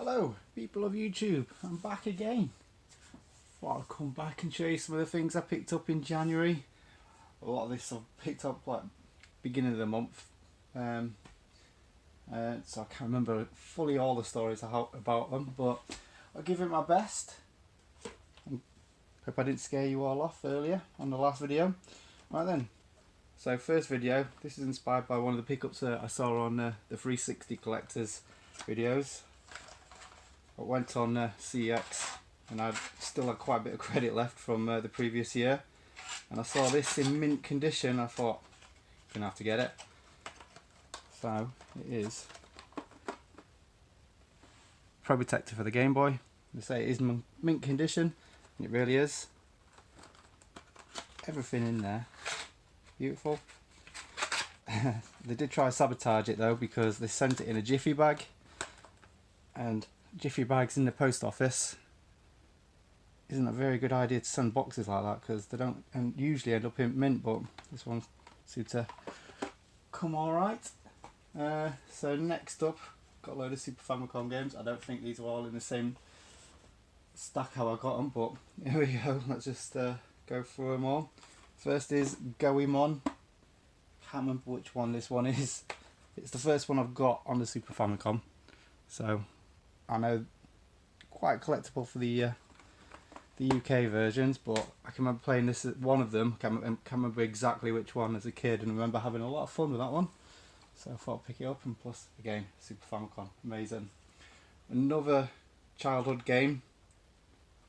Hello, people of YouTube. I'm back again. Thought I'd come back and show you some of the things I picked up in January. A lot of this I've picked up like beginning of the month, so I can't remember fully all the stories about them, but I'll give it my best. Hope I didn't scare you all off earlier on the last video. Right then, so first video, this is inspired by one of the pickups that I saw on the 360 collectors videos. I went on CX and I still had quite a bit of credit left from the previous year, and I saw this in mint condition. I thought, I'm gonna have to get it. So it is Pro Protector for the Game Boy. They say it is mint condition, and it really is. Everything in there, beautiful. They did try to sabotage it though, because they sent it in a jiffy bag, and jiffy bags in the post office isn't a very good idea to send boxes like that, because they don't usually end up in mint, but this one seemed to come alright. So next up, got a load of Super Famicom games. I don't think these are all in the same stack how I got them, but here we go. Let's just go through them all. First is Goemon. Can't remember which one this one is. It's the first one I've got on the Super Famicom, so I know quite collectible for the UK versions, but I can remember playing this at one of them. Can't remember exactly which one as a kid, and I remember having a lot of fun with that one. So I thought I'd pick it up, and plus again Super Famicom, amazing. Another childhood game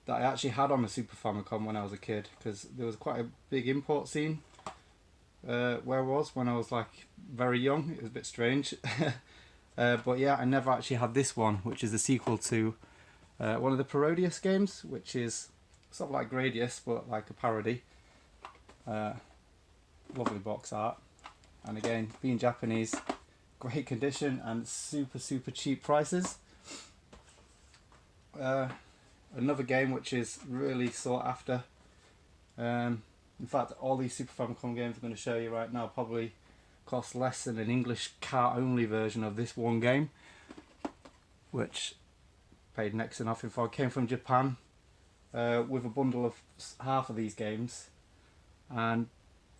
that I actually had on the Super Famicom when I was a kid, because there was quite a big import scene where I was when I was like very young. It was a bit strange. But yeah, I never actually had this one, which is the sequel to one of the Parodius games, which is sort of like Gradius, but like a parody. Lovely box art, and again, being Japanese, great condition and super cheap prices. Another game which is really sought after. In fact, all these Super Famicom games I'm going to show you right now probably cost less than an English car-only version of this one game, which paid next to nothing for. It came from Japan with a bundle of half of these games, and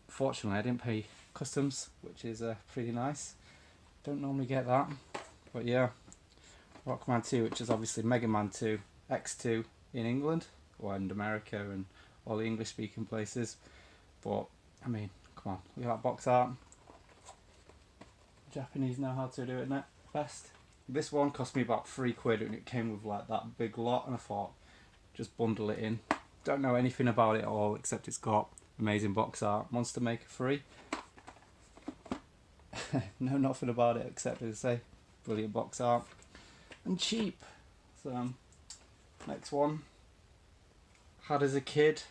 fortunately I didn't pay customs, which is pretty nice. Don't normally get that, but yeah. Rockman 2, which is obviously Mega Man 2, X2 in England, or in America and all the English speaking places. But I mean, come on, look at that box art. Japanese know how to do it best. This one cost me about £3 and it came with like that big lot, and I thought, just bundle it in. Don't know anything about it at all, except it's got amazing box art. Monster Maker 3. Know nothing about it except, as I say, brilliant box art. And cheap. So, next one. Had as a kid.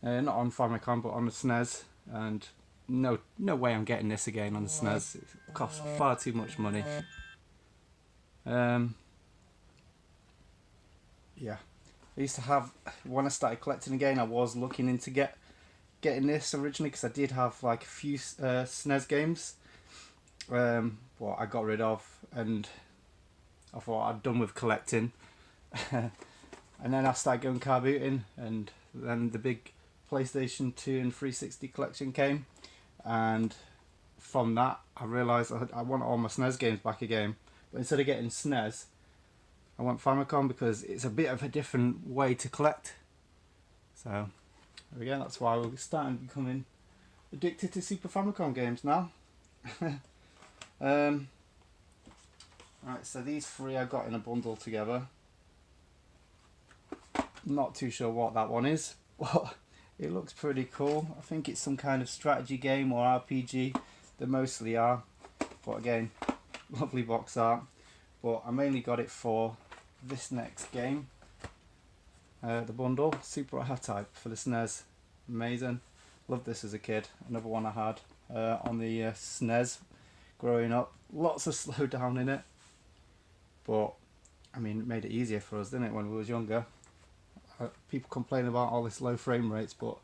Not on Famicom, but on the SNES. And no way I'm getting this again on the SNES. It costs far too much money. Yeah, I used to have, when I started collecting again, I was looking into getting this originally, because I did have like a few SNES games, what I got rid of, and I thought I'd done with collecting. And then I started going car booting, and then the big PlayStation 2 and 360 collection came, and from that I realised I want all my SNES games back again. But instead of getting SNES, I went Famicom, because it's a bit of a different way to collect. So again, that's why we're starting becoming addicted to Super Famicom games now. Right, so these three I got in a bundle together. Not too sure what that one is, but it looks pretty cool. I think it's some kind of strategy game or RPG. They mostly are, but again, lovely box art. But I mainly got it for this next game, the bundle, Super R-Type for the SNES. Amazing. Loved this as a kid. Another one I had on the SNES growing up. Lots of slowdown in it, but I mean, it made it easier for us, didn't it, when we was younger? People complain about all this low frame rates, but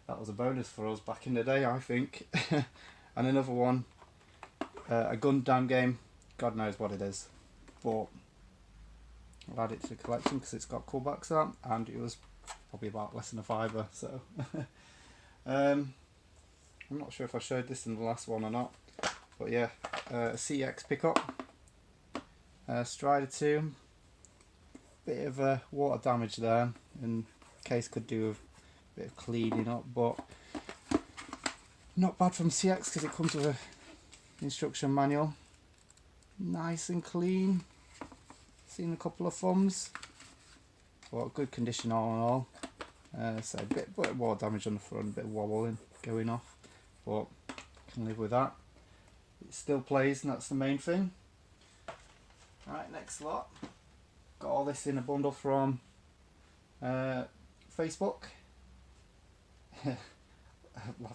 that was a bonus for us back in the day, I think. And another one, a Gundam game. God knows what it is, but I'll add it to the collection because it's got cool box art, and it was probably about less than a £5, so I'm not sure if I showed this in the last one or not, but yeah, a CX pickup, Strider 2, bit of water damage there, and case could do a bit of cleaning up, but not bad from CX because it comes with a instruction manual, nice and clean. Seen a couple of thumbs, but good condition all in all. So a bit of water damage on the front, a bit of wobbling going off, but can live with that. It still plays, and that's the main thing. Right, next lot. Got all this in a bundle from Facebook. I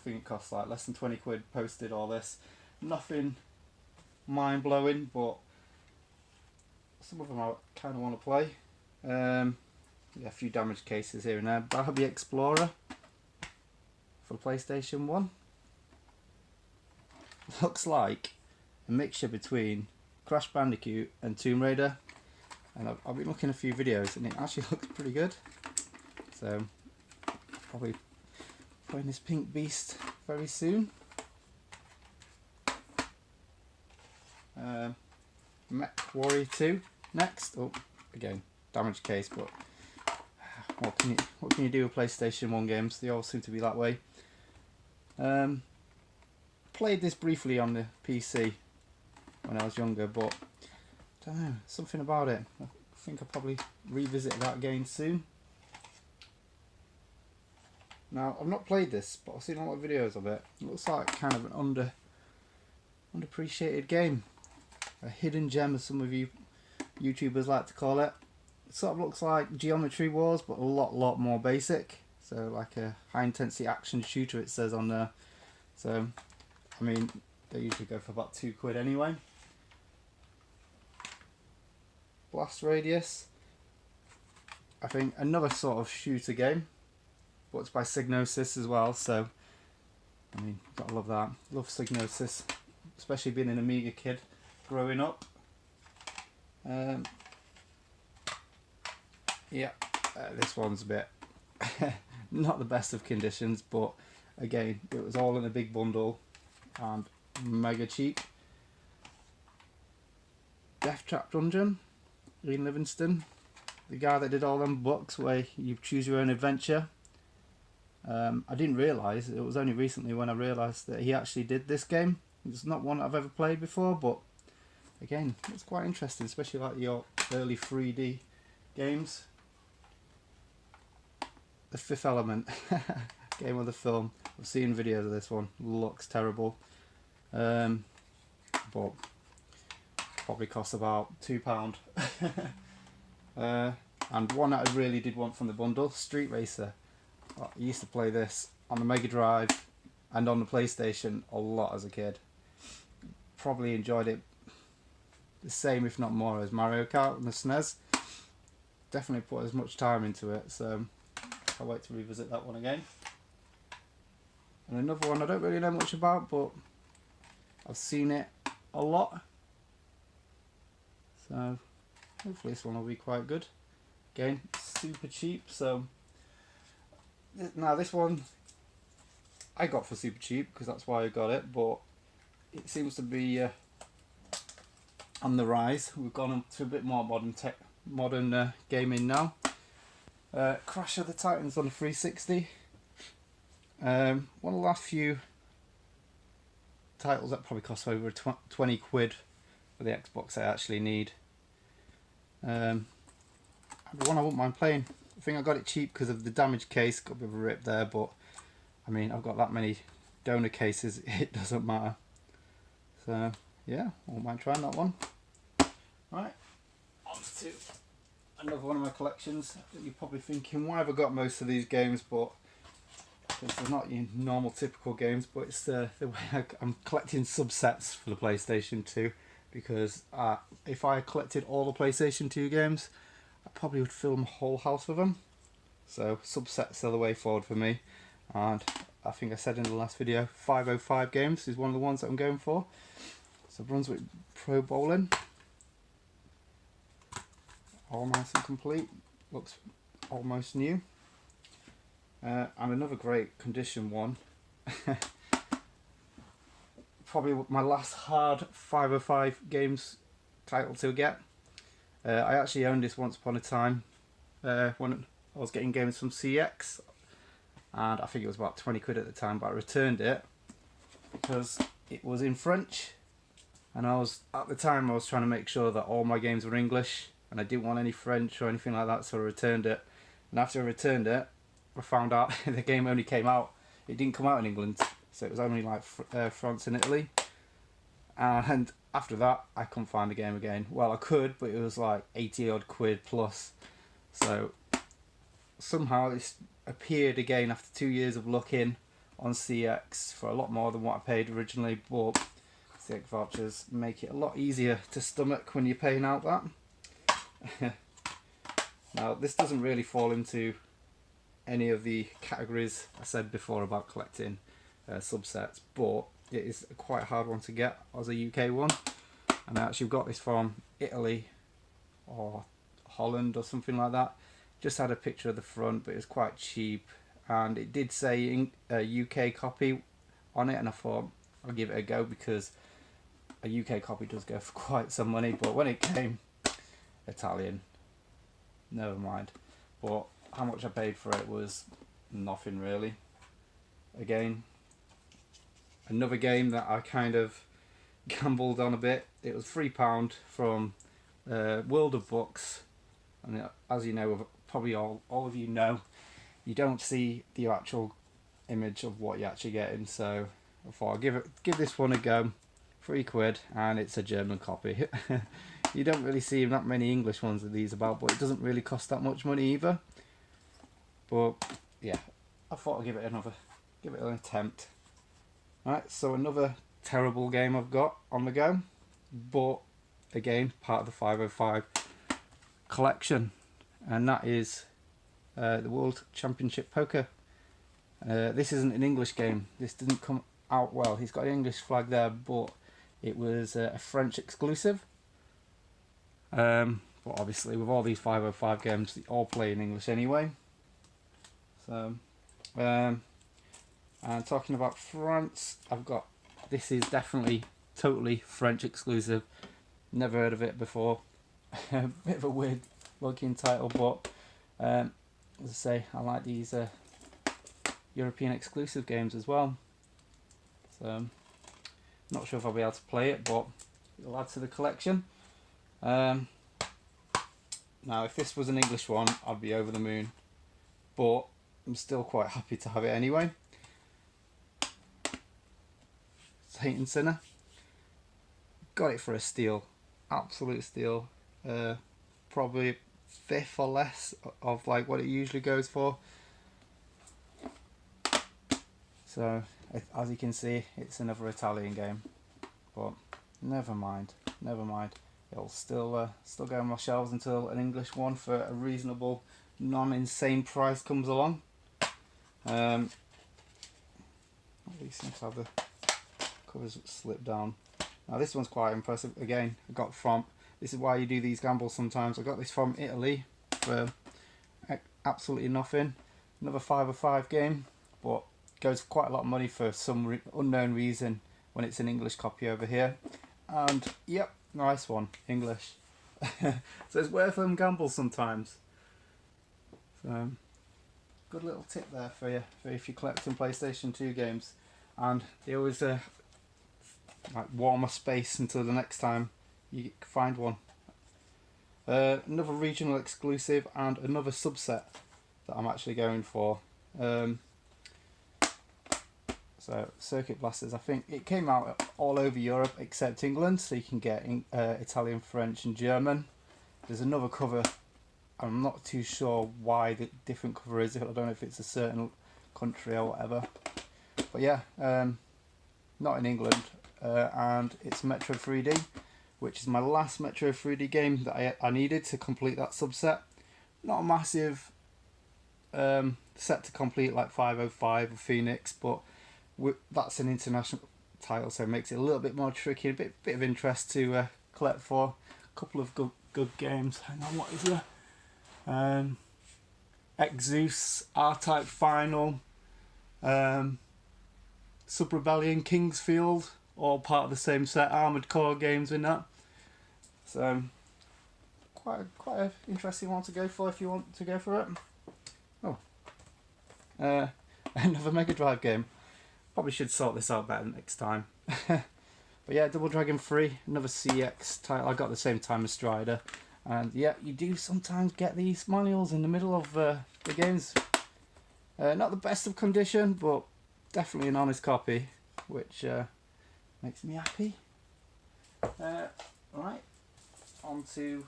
think it costs like less than 20 quid posted all this. Nothing mind blowing, but some of them I kind of want to play. Yeah, a few damaged cases here and there. Barbie Explorer for PlayStation 1. Looks like a mixture between Crash Bandicoot and Tomb Raider, and I've been looking at a few videos and it actually looks pretty good, so probably playing this pink beast very soon. Mech Warrior 2 next. Oh, again, damaged case, but what can you do with PlayStation 1 games? They all seem to be that way. Played this briefly on the PC when I was younger, but I don't know, something about it. I think I'll probably revisit that again soon. Now, I've not played this, but I've seen a lot of videos of it. It looks like kind of an underappreciated game. A hidden gem, as some of you YouTubers like to call it. It sort of looks like Geometry Wars, but a lot more basic. So like a high intensity action shooter, it says on there. So, I mean, they usually go for about £2 anyway. Blast Radius. I think another sort of shooter game, but it's by Psygnosis as well, so I mean, gotta love that. Love Psygnosis, especially being an Amiga kid growing up. Yeah, this one's a bit not the best of conditions, but again, it was all in a big bundle and mega cheap. Death Trap Dungeon, Ian Livingston, the guy that did all them books where you choose your own adventure. I didn't realise, it was only recently when I realised that he actually did this game. It's not one I've ever played before, but again, it's quite interesting, especially like your early 3D games. The Fifth Element, game of the film. I've seen videos of this one, looks terrible. But probably costs about £2. And one that I really did want from the bundle, Street Racer. I used to play this on the Megadrive and on the PlayStation a lot as a kid. Probably enjoyed it the same, if not more, as Mario Kart on the SNES. Definitely put as much time into it, so I'll wait to revisit that one again. And another one I don't really know much about, but I've seen it a lot, so hopefully this one will be quite good. Again, super cheap, so now this one I got for super cheap because that's why I got it, but it seems to be on the rise. We've gone up to a bit more modern gaming now. Crash of the Titans on the 360. One of the last few titles that probably cost over 20 quid for the Xbox I actually need. The one I wouldn't mind playing. I think I got it cheap because of the damaged case, got a bit of a rip there, but I mean, I've got that many donor cases, it doesn't matter. So yeah, I won't mind trying that one. Right, on to another one of my collections. You're probably thinking, why have I got most of these games? But it's not your normal typical games, but it's the way I'm collecting subsets for the PlayStation 2, because if I collected all the PlayStation 2 games, I probably would fill my whole house with them. So subsets are the way forward for me, and I think I said in the last video, 505 games is one of the ones that I'm going for. So Brunswick Pro Bowling. all nice and complete. Looks almost new. And another great condition one. Probably my last hard 505 games title to get. I actually owned this once upon a time when I was getting games from CX, and I think it was about 20 quid at the time, but I returned it because it was in French, and at the time I was trying to make sure that all my games were English and I didn't want any French or anything like that, so I returned it. And after I returned it, I found out the game only came out, it didn't come out in England, so it was only like France and Italy. And after that I couldn't find the game again. Well, I could, but it was like 80 odd quid plus. So somehow this appeared again after 2 years of looking on CX for a lot more than what I paid originally, but CX vouchers make it a lot easier to stomach when you're paying out that. Now this doesn't really fall into any of the categories I said before about collecting subsets, but it is a quite hard one to get as a UK one, and I actually got this from Italy or Holland or something like that. Just had a picture of the front, but it was quite cheap, and it did say a UK copy on it, and I thought I'll give it a go because a UK copy does go for quite some money. But when it came Italian, never mind. But how much I paid for it was nothing really. Again, another game that I kind of gambled on a bit. It was £3 from World of Books, and as you know, probably all of you know, you don't see the actual image of what you're actually getting, so I thought I'll give this one a go. £3, and it's a German copy. You don't really see that many English ones of these about, but it doesn't really cost that much money either. But yeah, I thought I'd give it an attempt. Right, so another terrible game I've got on the go, but again part of the 505 collection, and that is the World Championship Poker. This isn't an English game. This didn't come out well. He's got an English flag there, but it was a French exclusive. But obviously with all these 505 games, they all play in English anyway. So, and talking about France, this is definitely totally French exclusive. Never heard of it before. Bit of a weird looking title, but as I say, I like these European exclusive games as well. So, not sure if I'll be able to play it, but it'll add to the collection. Now, if this was an English one, I'd be over the moon, but I'm still quite happy to have it anyway. Saint and Sinner. Got it for a steal, absolute steal. Probably fifth or less of like what it usually goes for. So as you can see, it's another Italian game, but never mind. It'll still go on my shelves until an English one for a reasonable, non-insane price comes along. These seem to have the covers slipped down. Now this one's quite impressive. Again, this is why you do these gambles sometimes. I got this from Italy for absolutely nothing. Another 505 game, but goes for quite a lot of money for some unknown reason when it's an English copy over here. And yep, nice one, English. So it's worth them gambles sometimes. So good little tip there for you, if you're collecting PlayStation 2 games, and they always like warm a space until the next time you find one. Another regional exclusive and another subset that I'm actually going for. So Circuit Blasters, I think it came out all over Europe except England, so you can get Italian, French and German. There's another cover, I'm not too sure why the different cover is, I don't know if it's a certain country or whatever. But yeah, not in England, and it's Metro 3D, which is my last Metro 3D game that I needed to complete that subset. Not a massive set to complete like 505 or Phoenix, but that's an international title, so it makes it a little bit more tricky, a bit of interest to collect for. a couple of good games. Hang on, what is there? Exus, R-Type Final, Sub-Rebellion, Kingsfield, all part of the same set. Armored Core games in that. So quite an interesting one to go for if you want to go for it. Oh, another Megadrive game. Probably should sort this out better next time. But yeah, Double Dragon 3, another CX title. I got the same time as Strider. And yeah, you do sometimes get these manuals in the middle of the games. Not the best of condition, but definitely an honest copy, which makes me happy. Right, on to...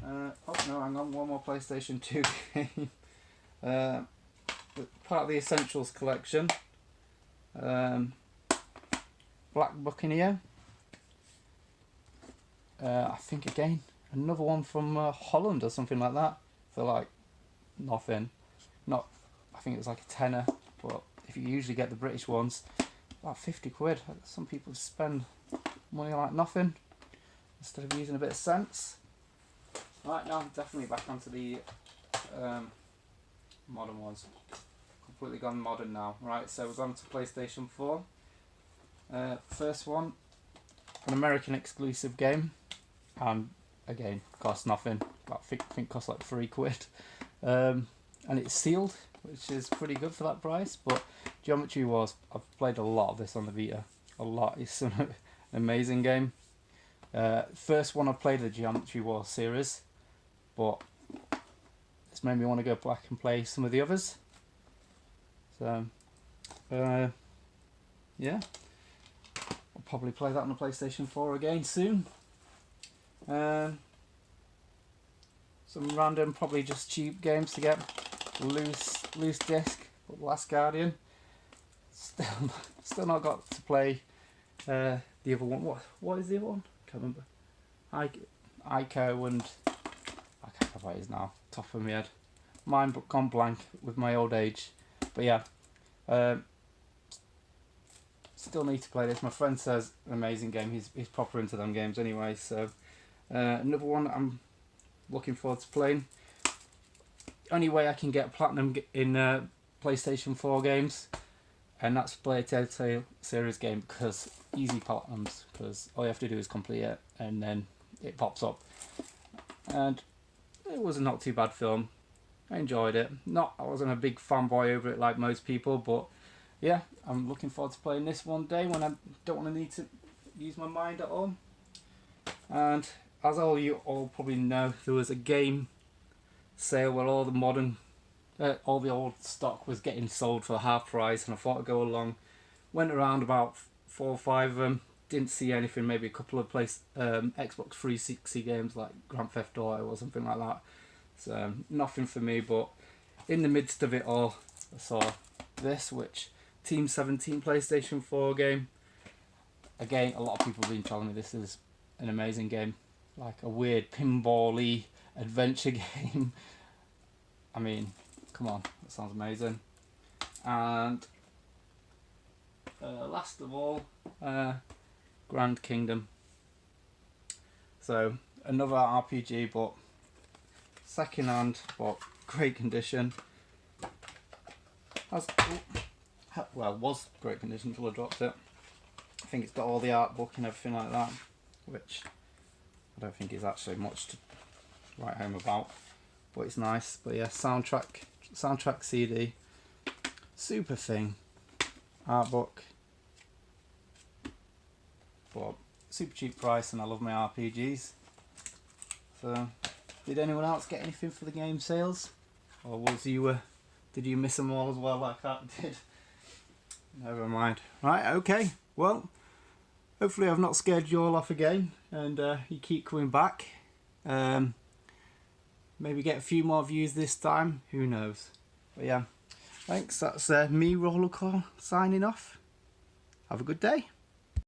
oh no, hang on, one more PlayStation 2 game. Part of the Essentials collection. Black Buccaneer. I think again another one from Holland or something like that for like nothing. Not, I think it was like a tenner, but if you usually get the British ones, about 50 quid. Some people spend money like nothing instead of using a bit of sense. Right, now I'm definitely back onto the modern ones. Completely gone modern now. Right, so we're going to PlayStation 4. First one, an American exclusive game, and again cost nothing. I think cost like 3 quid, and it's sealed, which is pretty good for that price. But Geometry Wars, I've played a lot of this on the Vita. A lot. It's an amazing game. First one I played the Geometry Wars series, but it's made me want to go back and play some of the others. So yeah, I'll probably play that on the PlayStation 4 again soon. Some random, probably just cheap games to get. Loose disc, Last Guardian. Still not got to play the other one. What is the other one? Can't remember. Ico and I can't remember what it is now. Top of my head. Mind gone blank with my old age. But yeah, still need to play this. My friend says an amazing game. He's proper into them games anyway. So another one that I'm looking forward to playing. Only way I can get platinum in PlayStation 4 games, and that's play a Telltale series game, because easy platinums, because all you have to do is complete it and then it pops up. And it was a not too bad film. I enjoyed it. I wasn't a big fanboy over it like most people, but yeah, I'm looking forward to playing this one day when I don't want to need to use my mind at all. And as all you all probably know, there was a game sale where all the old stock was getting sold for half price, and I thought I'd go along. Went around about 4 or 5 of them. Didn't see anything. Maybe a couple of Xbox 360 games like Grand Theft Auto or something like that. So nothing for me, but in the midst of it all, I saw this, which Team 17 PlayStation 4 game. Again, a lot of people have been telling me this is an amazing game, like a weird pinball-y adventure game. I mean, come on, that sounds amazing. And last of all, Grand Kingdom. So another RPG, but second hand, but great condition. Was great condition until I dropped it. I think it's got all the art book and everything like that, which I don't think is actually much to write home about, but it's nice. But yeah, soundtrack CD, super thing, art book, but super cheap price, and I love my RPGs. So, did anyone else get anything for the game sales, or did you miss them all as well like I did? Never mind. Right, okay. Well, hopefully I've not scared you all off again, and you keep coming back. Maybe get a few more views this time. Who knows? But yeah, thanks. That's me, Rollercore, signing off. Have a good day.